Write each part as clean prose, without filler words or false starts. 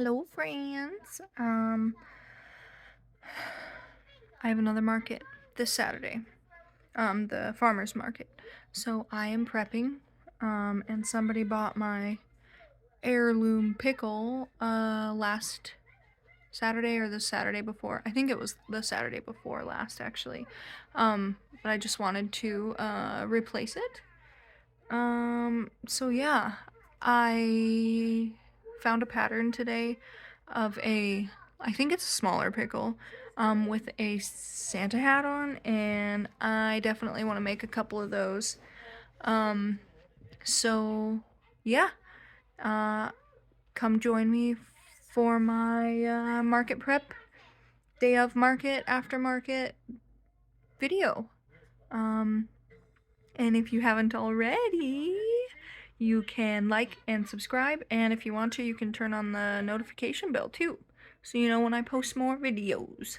Hello, friends. I have another market this Saturday. The farmer's market. So I am prepping. And somebody bought my heirloom pickle last Saturday or the Saturday before. I think it was the Saturday before last, actually. But I just wanted to replace it. So yeah, I found a pattern today of I think it's a smaller pickle, with a Santa hat on, and I definitely want to make a couple of those. Um, so yeah, uh, come join me for my market prep, day of market, after market video. Um, and if you haven't already, you can like and subscribe, and if you want to, you can turn on the notification bell too, so you know when I post more videos.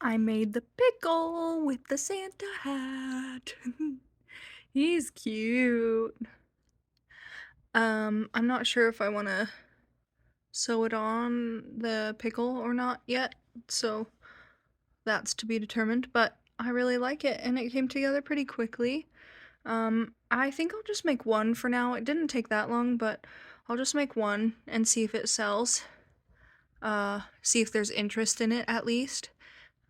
I made the pickle with the Santa hat. He's cute. I'm not sure if I want to sew it on the pickle or not yet, so that's to be determined, but I really like it, and it came together pretty quickly. I think I'll just make one for now. It didn't take that long, but I'll just make one and see if it sells. See if there's interest in it at least.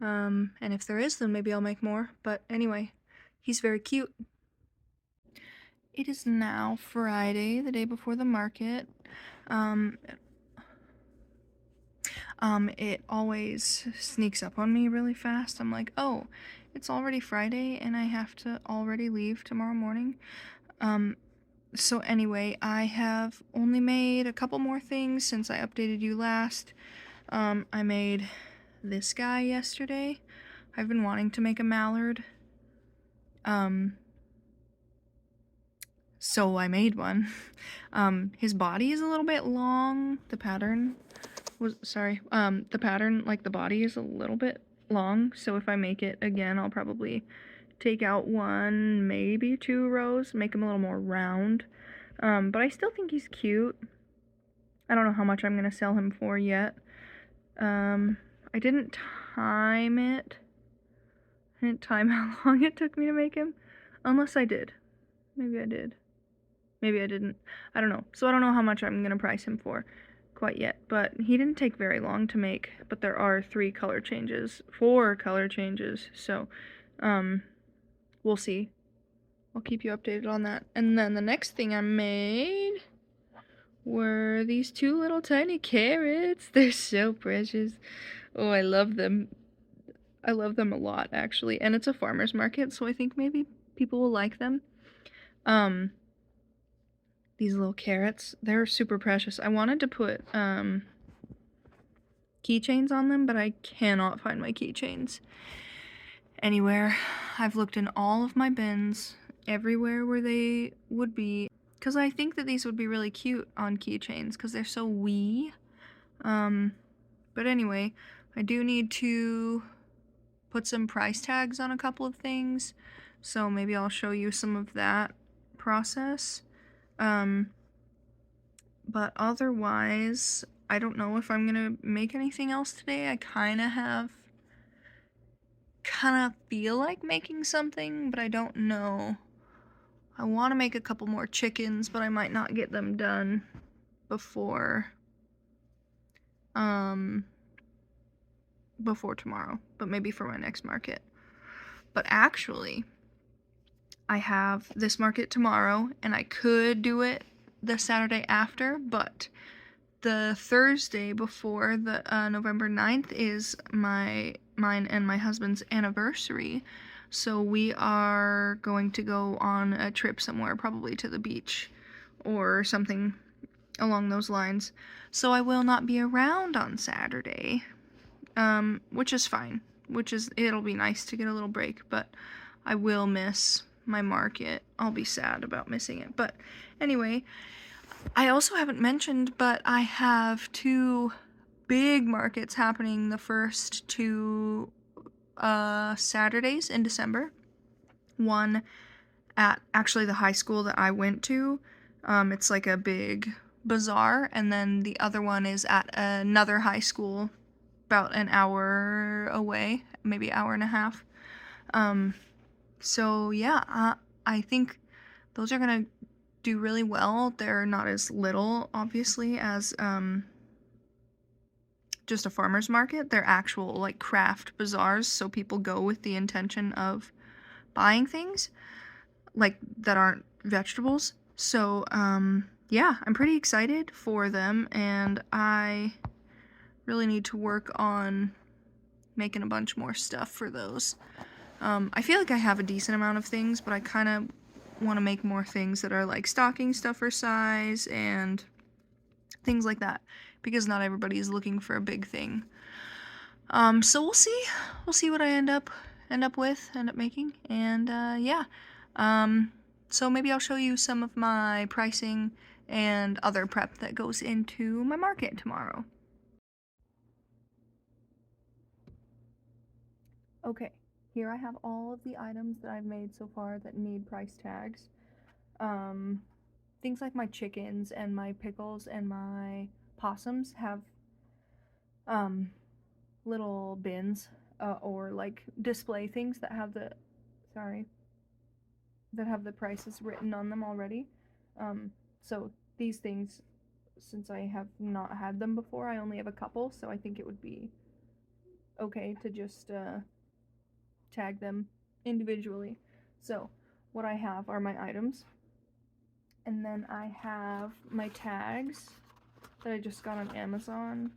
And if there is, then maybe I'll make more. But anyway, he's very cute. It is now Friday, the day before the market. Um, it always sneaks up on me really fast. I'm like, oh, it's already Friday and I have to already leave tomorrow morning. So anyway, I have only made a couple more things since I updated you last. I made this guy yesterday. I've been wanting to make a mallard. So I made one. His body is a little bit long. The pattern, like the body is a little bit long. So if I make it again, I'll probably take out one, maybe two rows, make him a little more round. But I still think he's cute. I don't know how much I'm gonna sell him for yet. I didn't time it. I didn't time how long it took me to make him. Unless I did. Maybe I did. Maybe I didn't. I don't know. So I don't know how much I'm gonna price him for quite yet. But he didn't take very long to make. But there are 4 color changes. So, we'll see. I'll keep you updated on that. And then the next thing I made were these 2 little tiny carrots. They're so precious. Oh, I love them. I love them a lot, actually. And it's a farmer's market, so I think maybe people will like them. These little carrots, they're super precious. I wanted to put keychains on them, but I cannot find my keychains anywhere. I've looked in all of my bins, everywhere where they would be, because I think that these would be really cute on keychains because they're so wee. But anyway, I do need to put some price tags on a couple of things, so maybe I'll show you some of that process. But otherwise, I don't know if I'm gonna make anything else today. I kind of feel like making something, but I don't know. I want to make a couple more chickens, but I might not get them done before tomorrow, but maybe for my next market. But actually, I have this market tomorrow, and I could do it the Saturday after, but the Thursday before the November 9th is mine and my husband's anniversary. So we are going to go on a trip somewhere, probably to the beach or something along those lines. So I will not be around on Saturday, which is fine. It'll be nice to get a little break, but I will miss my market. I'll be sad about missing it. But anyway, I also haven't mentioned, but I have 2 big markets happening the first 2 Saturdays in December. One at actually the high school that I went to. It's like a big bazaar, and then the other one is at another high school about an hour away, maybe an hour and a half. So yeah, I think those are gonna do really well. They're not as little, obviously, as just a farmer's market. They're actual like craft bazaars, so people go with the intention of buying things like that aren't vegetables. So yeah, I'm pretty excited for them, and I really need to work on making a bunch more stuff for those. I feel like I have a decent amount of things, but I kind of want to make more things that are like stocking stuffer size and things like that, because not everybody is looking for a big thing. So we'll see what I end up making, and yeah. So maybe I'll show you some of my pricing and other prep that goes into my market tomorrow. Okay, here I have all of the items that I've made so far that need price tags. Things like my chickens and my pickles and my possums have little bins or like display things that have the prices written on them already. So these things, since I have not had them before, I only have a couple, so I think it would be okay to just tag them individually. So what I have are my items, and then I have my tags that I just got on Amazon.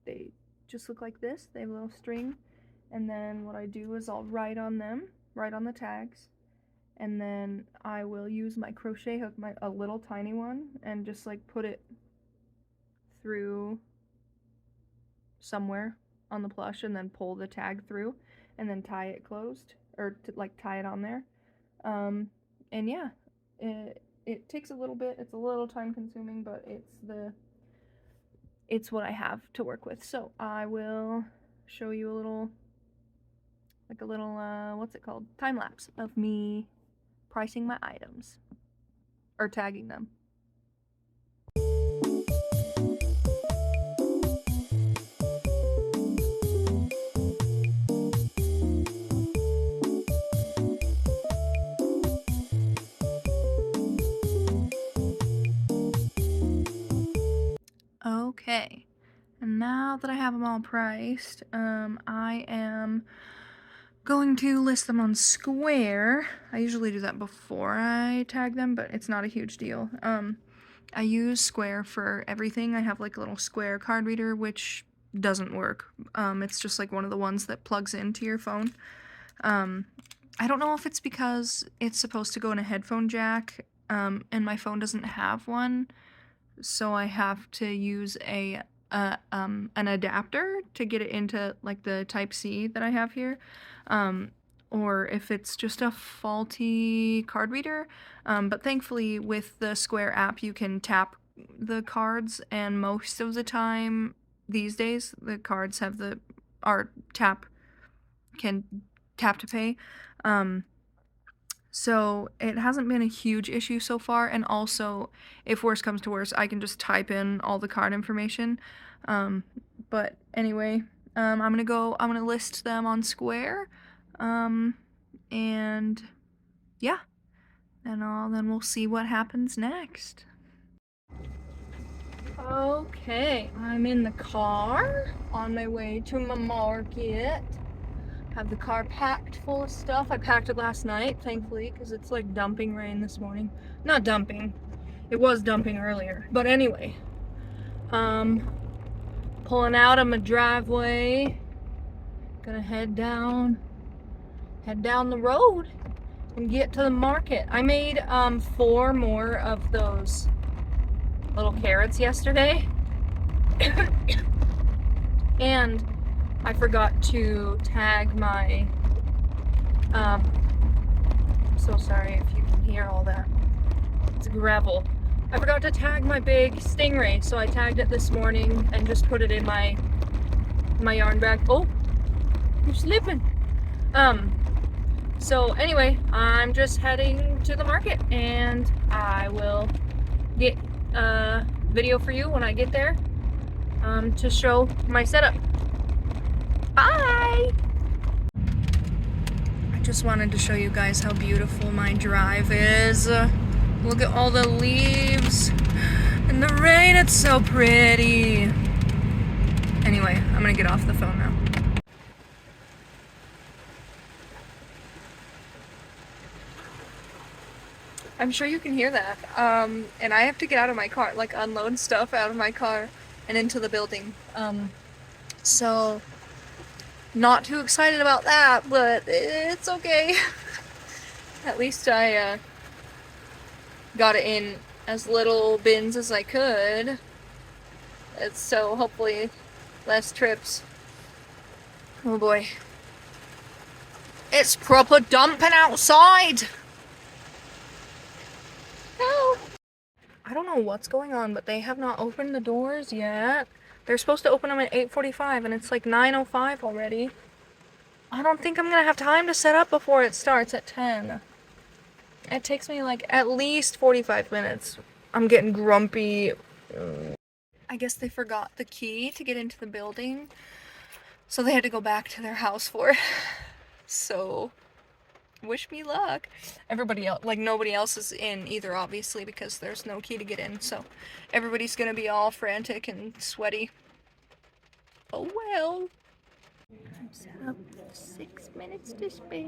They just look like this. They have a little string, and then what I do is I'll write on the tags, and then I will use my crochet hook, a little tiny one, and just like put it through somewhere on the plush, and then pull the tag through, and then tie it closed, or to like tie it on there. And yeah, it takes a little bit. It's a little time consuming, but it's what I have to work with. So I will show you a little what's it called, time lapse of me pricing my items or tagging them. Okay, and now that I have them all priced, I am going to list them on Square. I usually do that before I tag them, but it's not a huge deal. I use Square for everything. I have like a little Square card reader, which doesn't work. It's just like one of the ones that plugs into your phone. I don't know if it's because it's supposed to go in a headphone jack, and my phone doesn't have one, so I have to use an adapter to get it into like the Type-C that I have here, or if it's just a faulty card reader. But thankfully with the Square app you can tap the cards, and most of the time these days the cards have can tap to pay. So it hasn't been a huge issue so far, and also, if worse comes to worse, I can just type in all the card information. But anyway, I'm gonna list them on Square, and yeah, and then we'll see what happens next. Okay, I'm in the car on my way to my market. Have the car packed full of stuff. I packed it last night, thankfully, because it's like dumping rain this morning. Not dumping. It was dumping earlier. But anyway, pulling out of my driveway. Gonna head down the road and get to the market. I made 4 more of those little carrots yesterday. And I forgot to tag my, I'm so sorry if you can hear all that. It's gravel. I forgot to tag my big stingray, so I tagged it this morning and just put it in my yarn bag. Oh, you're slipping. So anyway, I'm just heading to the market, and I will get video for you when I get there to show my setup. Bye! I just wanted to show you guys how beautiful my drive is. Look at all the leaves and the rain, it's so pretty. Anyway, I'm gonna get off the phone now. I'm sure you can hear that. And I have to get out of my car, like unload stuff out of my car and into the building. So not too excited about that, but it's okay. At least I got it in as little bins as I could. So hopefully less trips. Oh boy. It's proper dumping outside! No! I don't know what's going on, but they have not opened the doors yet. They're supposed to open them at 8:45 and it's like 9:05 already. I don't think I'm gonna have time to set up before it starts at 10. It takes me like at least 45 minutes. I'm getting grumpy. I guess they forgot the key to get into the building, so they had to go back to their house for it. So, wish me luck. Everybody else, like nobody else is in either, obviously, because there's no key to get in, so everybody's gonna be all frantic and sweaty. Oh well. I'm set up 6 minutes to spare.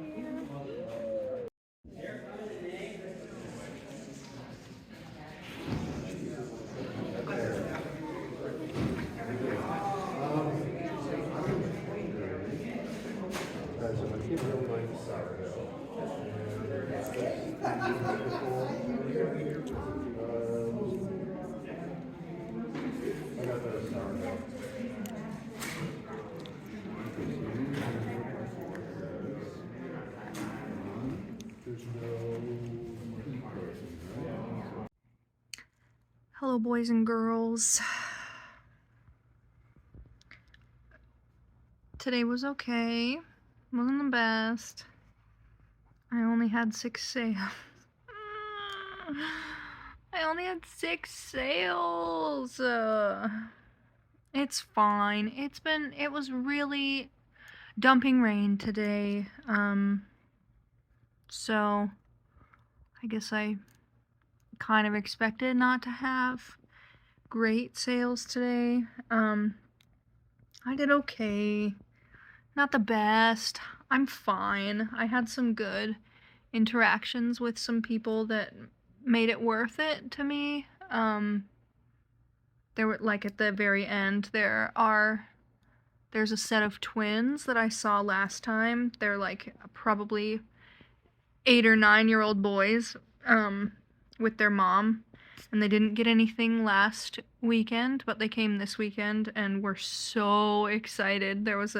Hello, boys and girls. Today was okay. Wasn't the best. I only had 6 sales. I only had 6 sales. It's fine. It was really dumping rain today. So I guess I kind of expected not to have great sales today. I did okay. Not the best. I'm fine. I had some good interactions with some people that made it worth it to me. There were, like, at the very end, there's a set of twins that I saw last time. They're like probably 8 or 9-year-old boys, with their mom, and they didn't get anything last weekend, but they came this weekend and were so excited. There was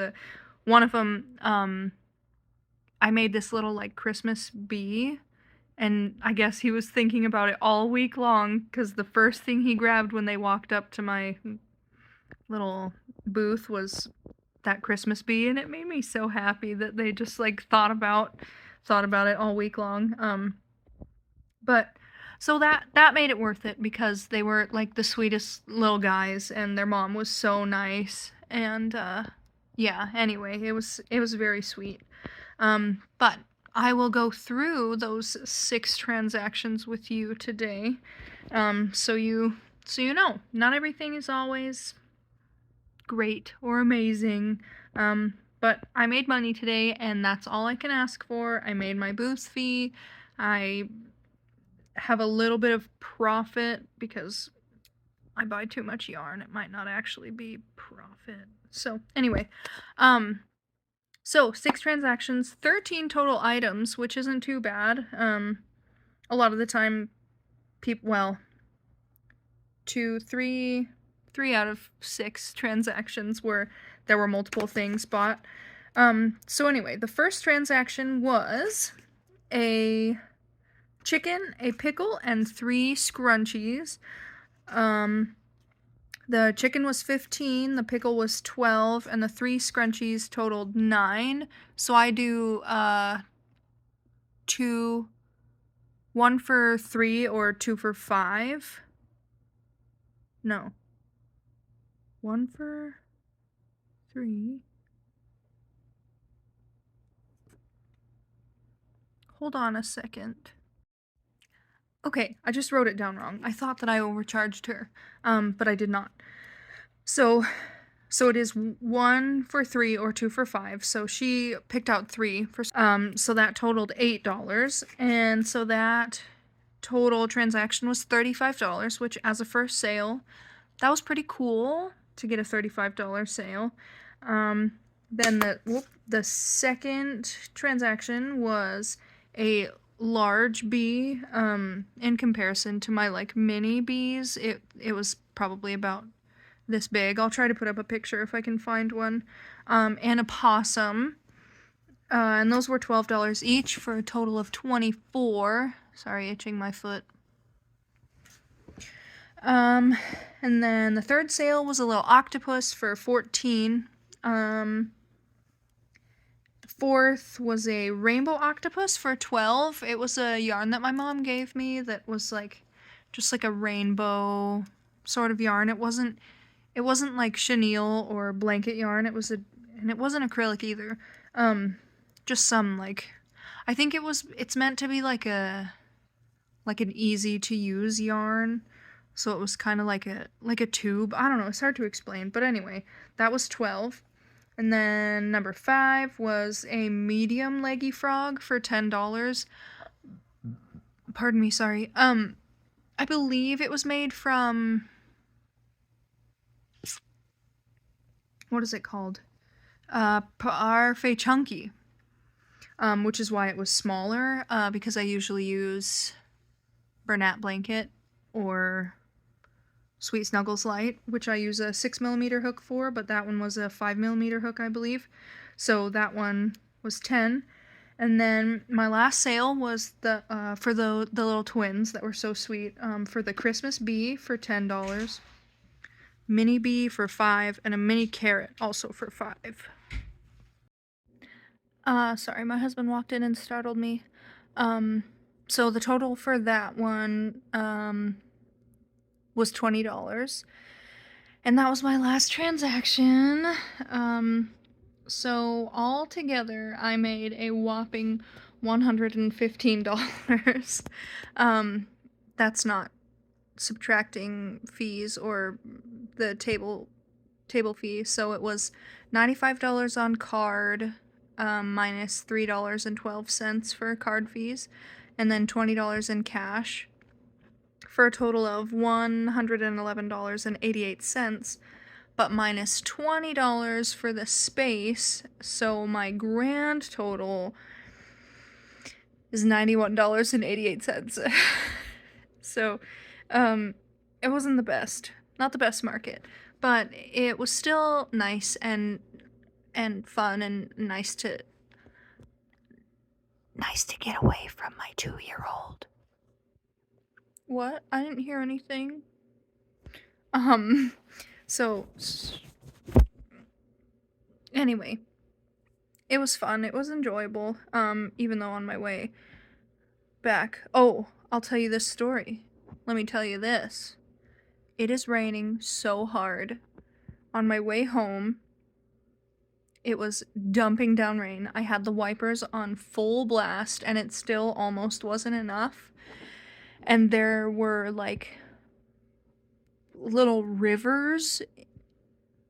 one of them, I made this little like Christmas bee, and I guess he was thinking about it all week long, because the first thing he grabbed when they walked up to my little booth was that Christmas bee, and it made me so happy that they just like thought about it all week long. But so that made it worth it, because they were like the sweetest little guys and their mom was so nice, and yeah, anyway, it was very sweet. But I will go through those 6 transactions with you today, so you know, not everything is always great or amazing, but I made money today, and that's all I can ask for. I made my booth fee. I have a little bit of profit because I buy too much yarn. It might not actually be profit. So anyway, so 6 transactions, 13 total items, which isn't too bad. A lot of the time, well, 3 out of 6 transactions there were multiple things bought. So anyway, the first transaction was a chicken, a pickle, and 3 scrunchies. The chicken was 15, the pickle was 12, and the 3 scrunchies totaled 9. So I do 1 for 3 or 2 for 5. No. 1 for 3. Hold on a second. Okay, I just wrote it down wrong. I thought that I overcharged her, but I did not. So it is 1 for 3 or 2 for 5. So she picked out 3 for, so that totaled $8. And so that total transaction was $35, which as a first sale, that was pretty cool to get a $35 sale. Then the second transaction was a large bee. In comparison to my like mini bees, it was probably about this big. I'll try to put up a picture if I can find one. And a possum. And those were $12 each for a total of $24. Sorry, itching my foot. And then the third sale was a little octopus for $14. The fourth was a rainbow octopus for $12. It was a yarn that my mom gave me that was like just like a rainbow sort of yarn. It wasn't like chenille or blanket yarn. It wasn't acrylic either. Just some like, I think it's meant to be like an easy to use yarn. So it was kind of like a tube. I don't know, it's hard to explain. But anyway, that was $12. And then number 5 was a medium leggy frog for $10. Pardon me, sorry. I believe it was made from, what is it called? Parfait Chunky. Which is why it was smaller, because I usually use Bernat Blanket or Sweet Snuggles Light, which I use a 6mm hook for, but that one was a 5mm hook, I believe. So that one was 10. And then my last sale was for the little twins that were so sweet, for the Christmas bee for $10, mini bee for $5, and a mini carrot also for $5. Sorry, my husband walked in and startled me. So the total for that one, was $20. And that was my last transaction. So all together, I made a whopping $115. That's not subtracting fees or the table fee. So it was $95 on card, minus $3.12 for card fees, and then $20 in cash, for a total of $111.88, but minus $20 for the space, so my grand total is $91.88. So, it wasn't the best. Not the best market, but it was still nice and fun and nice to get away from my 2-year-old. What? I didn't hear anything. So anyway, it was fun. It was enjoyable. Even though on my way back, oh, I'll tell you this story. Let me tell you this. It is raining so hard. On my way home, it was dumping down rain. I had the wipers on full blast, and it still almost wasn't enough. And there were like little rivers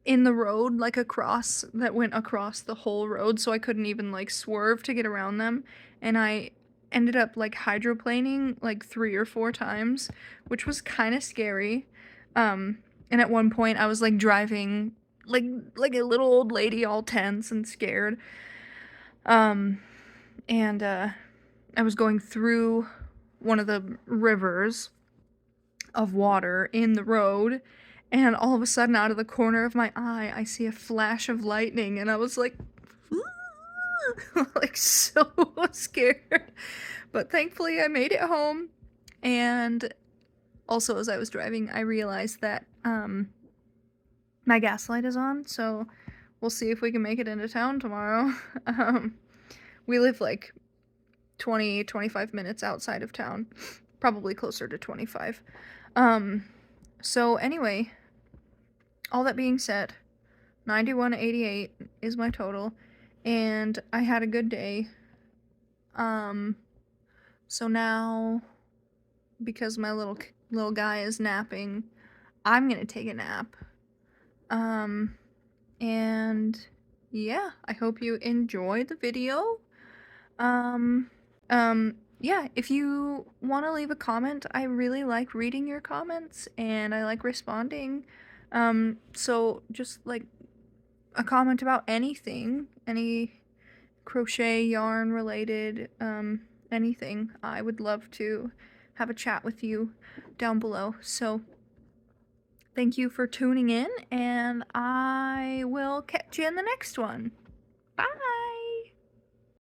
in the road, like that went across the whole road, so I couldn't even like swerve to get around them. And I ended up like hydroplaning like 3 or 4 times, which was kind of scary. And at one point I was like driving like a little old lady, all tense and scared. And I was going through one of the rivers of water in the road, and all of a sudden, out of the corner of my eye, I see a flash of lightning, and I was like, like so scared. But thankfully, I made it home. And also, as I was driving, I realized that my gas light is on, so we'll see if we can make it into town tomorrow. We live like 25 minutes outside of town, probably closer to 25. So anyway, all that being said, 91.88 is my total, and I had a good day. So now, because my little guy is napping, I'm gonna take a nap. And yeah, I hope you enjoyed the video. Yeah, if you want to leave a comment, I really like reading your comments and I like responding. So just like a comment about anything, any crochet, yarn related, anything. I would love to have a chat with you down below. So thank you for tuning in, and I will catch you in the next one.